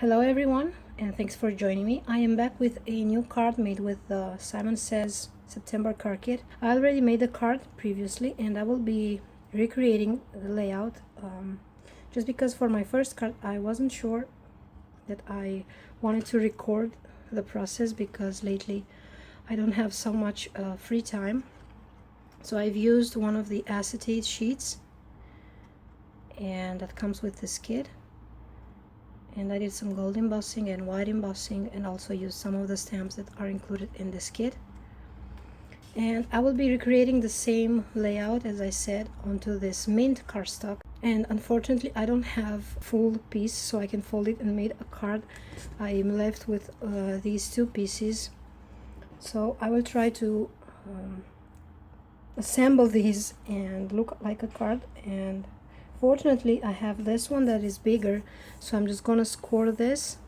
Hello everyone, and thanks for joining me. I am back with a new card made with the SSS September Card Kit. I already made the card previously and I will be recreating the layout just because for my first card I wasn't sure that I wanted to record the process because lately I don't have so much free time. So I've used one of the acetate sheets and that comes with this kit. And I did some gold embossing and white embossing and also used some of the stamps that are included in this kit. And I will be recreating the same layout as I said onto this mint cardstock. And unfortunately I don't have full piece so I can fold it and make a card. I am left with these two pieces. So I will try to assemble these and look like a card. And fortunately I have this one that is bigger, so I'm just gonna score this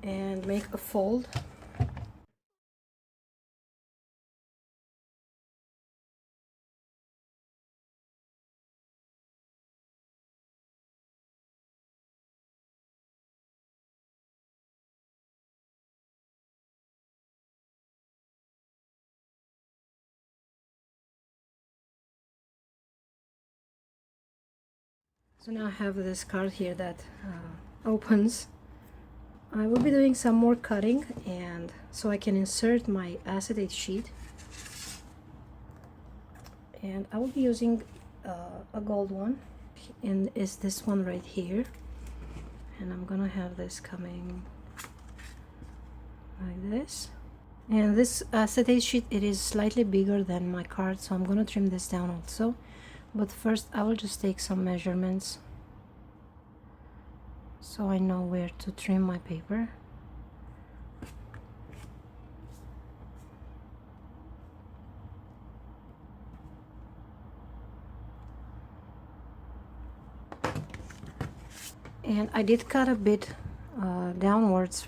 and make a fold. So now I have this card here that opens. I will be doing some more cutting and so I can insert my acetate sheet, and I will be using a gold one, and is this one right here, and I'm gonna have this coming like this. And this acetate sheet, it is slightly bigger than my card, so I'm gonna trim this down also. But first I will just take some measurements so I know where to trim my paper. And I did cut a bit downwards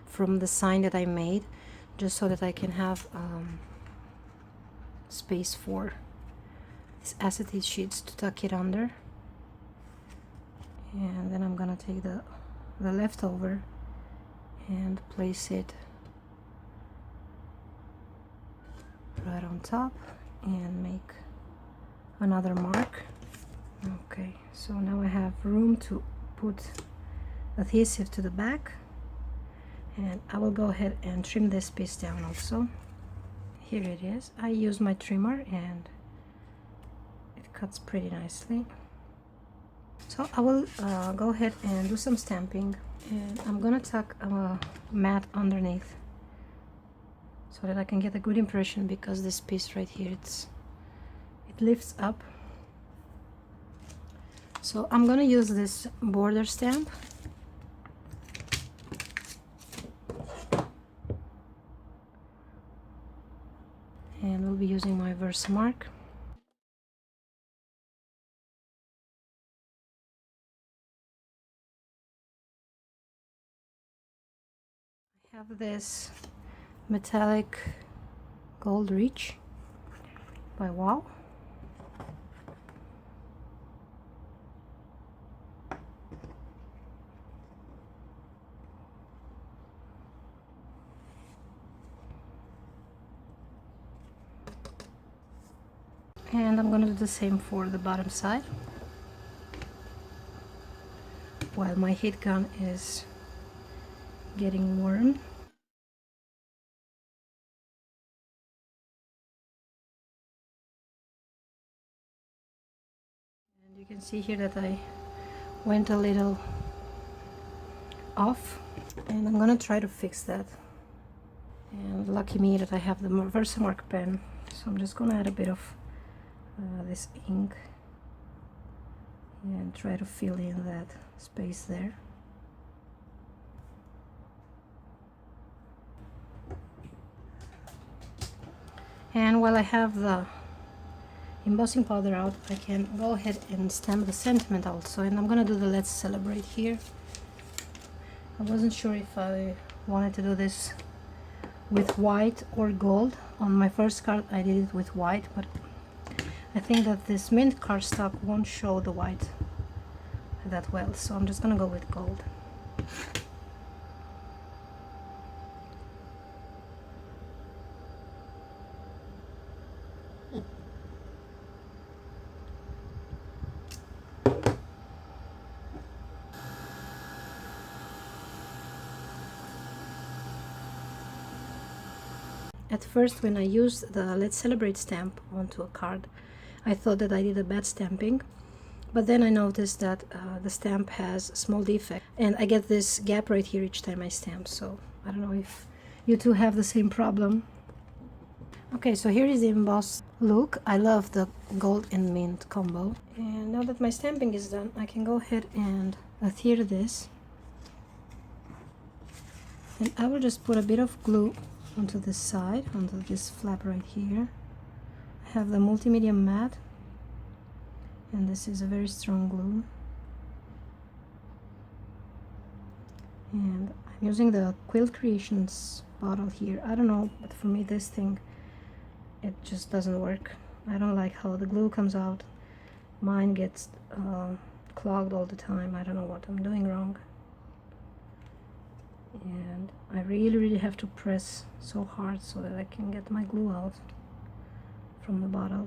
from the sign that I made, just so that I can have space for these acetate sheets to tuck it under. And then I'm gonna take the leftover and place it right on top and make another mark. Okay, so now I have room to put adhesive to the back, and I will go ahead and trim this piece down also. Here it is. I use my trimmer and it cuts pretty nicely. So I will go ahead and do some stamping, and I'm gonna tuck a mat underneath so that I can get a good impression, because this piece right here, it lifts up. So I'm gonna use this border stamp, and we'll be using my Versamark. I have this metallic gold reach by Wow. And I'm gonna do the same for the bottom side while my heat gun is getting warm. And you can see here that I went a little off, and I'm gonna try to fix that. And lucky me that I have the Versamark pen, so I'm just gonna add a bit of this ink and try to fill in that space there. And while I have the embossing powder out, I can go ahead and stamp the sentiment also, and I'm gonna do the Let's Celebrate here. I wasn't sure if I wanted to do this with white or gold. On my first card I did it with white, but I think that this mint cardstock won't show the white that well, so I'm just gonna go with gold. At first, when I used the Let's Celebrate stamp onto a card, I thought that I did a bad stamping, but then I noticed that the stamp has a small defect, and I get this gap right here each time I stamp, so I don't know if you two have the same problem. Okay, so here is the embossed look. I love the gold and mint combo. And now that my stamping is done, I can go ahead and adhere this. And I will just put a bit of glue onto this side, onto this flap right here. I have the multimedia matte, and this is a very strong glue. And I'm using the Quilt Creations bottle here. I don't know, but for me this thing, it just doesn't work. I don't like how the glue comes out. Mine gets clogged all the time. I don't know what I'm doing wrong. And I really have to press so hard so that I can get my glue out from the bottle.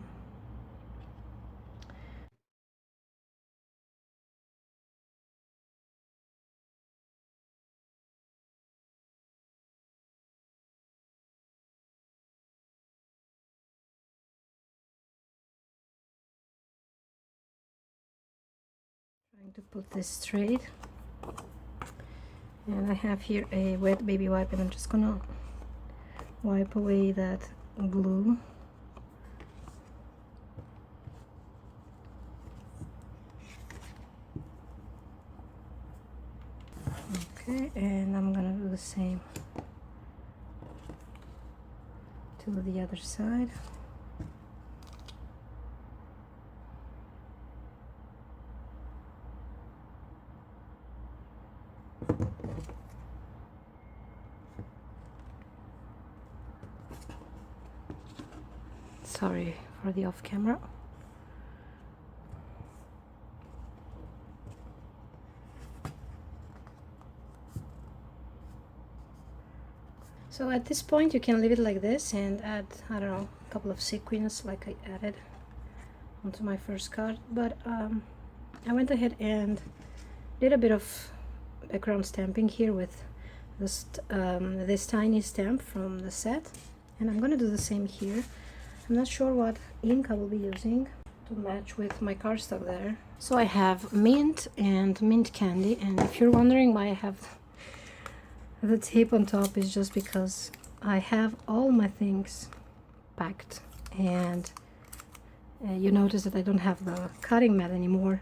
Trying to put this straight. And I have here a wet baby wipe, and I'm just gonna wipe away that glue. Okay, and I'm gonna do the same to the other side. Sorry for the off camera. So at this point you can leave it like this and add, I don't know, a couple of sequins like I added onto my first card, but I went ahead and did a bit of background stamping here with this tiny stamp from the set, and I'm gonna do the same here. I'm not sure what ink I will be using to match with my cardstock there. So I have mint and mint candy, and if you're wondering why I have the tape on top, is just because I have all my things packed, and you notice that I don't have the cutting mat anymore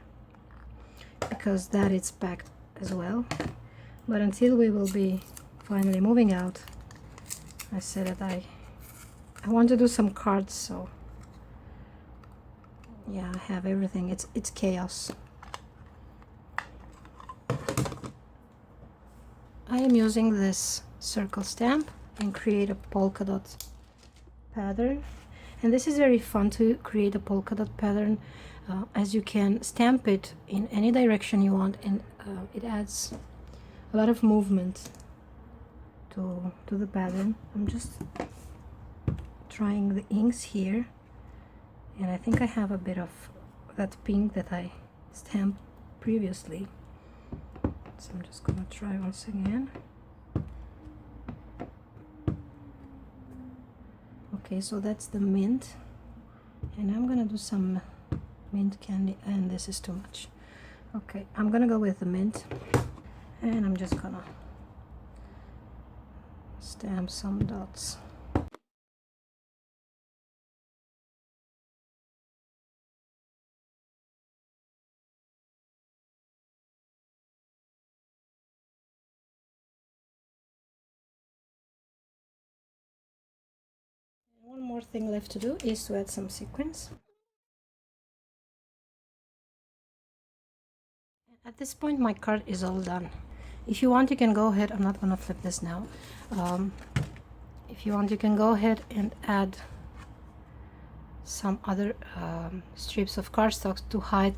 because that is packed as well. But until we will be finally moving out, I said that I want to do some cards, so yeah, I have everything. It's chaos. I am using this circle stamp and create a polka dot pattern, and this is very fun to create a polka dot pattern, as you can stamp it in any direction you want, and it adds a lot of movement to the pattern. I'm just trying the inks here, and I think I have a bit of that pink that I stamped previously, so I'm just gonna try once again. Okay, so that's the mint, and I'm gonna do some mint candy, and this is too much. Okay, I'm gonna go with the mint, and I'm just gonna stamp some dots. One more thing left to do is to add some sequins. At this point my card is all done. If you want, you can go ahead, I'm not gonna flip this now. If you want, you can go ahead and add some other strips of cardstock to hide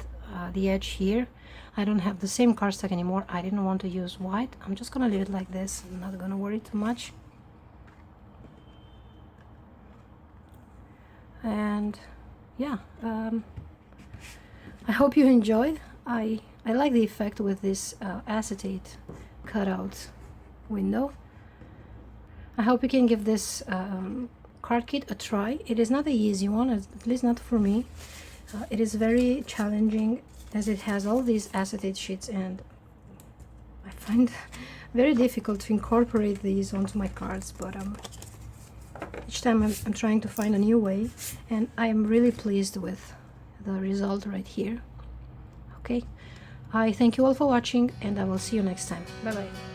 the edge here. I don't have the same cardstock anymore. I didn't want to use white. I'm just gonna leave it like this. I'm not gonna worry too much. And yeah, I hope you enjoyed. I like the effect with this acetate cutout window. I hope you can give this card kit a try. It is not the easy one, at least not for me. It is very challenging as it has all these acetate sheets, and I find very difficult to incorporate these onto my cards, but each time I'm trying to find a new way, and I'm really pleased with the result right here. Okay, I thank you all for watching, and I will see you next time. Bye bye.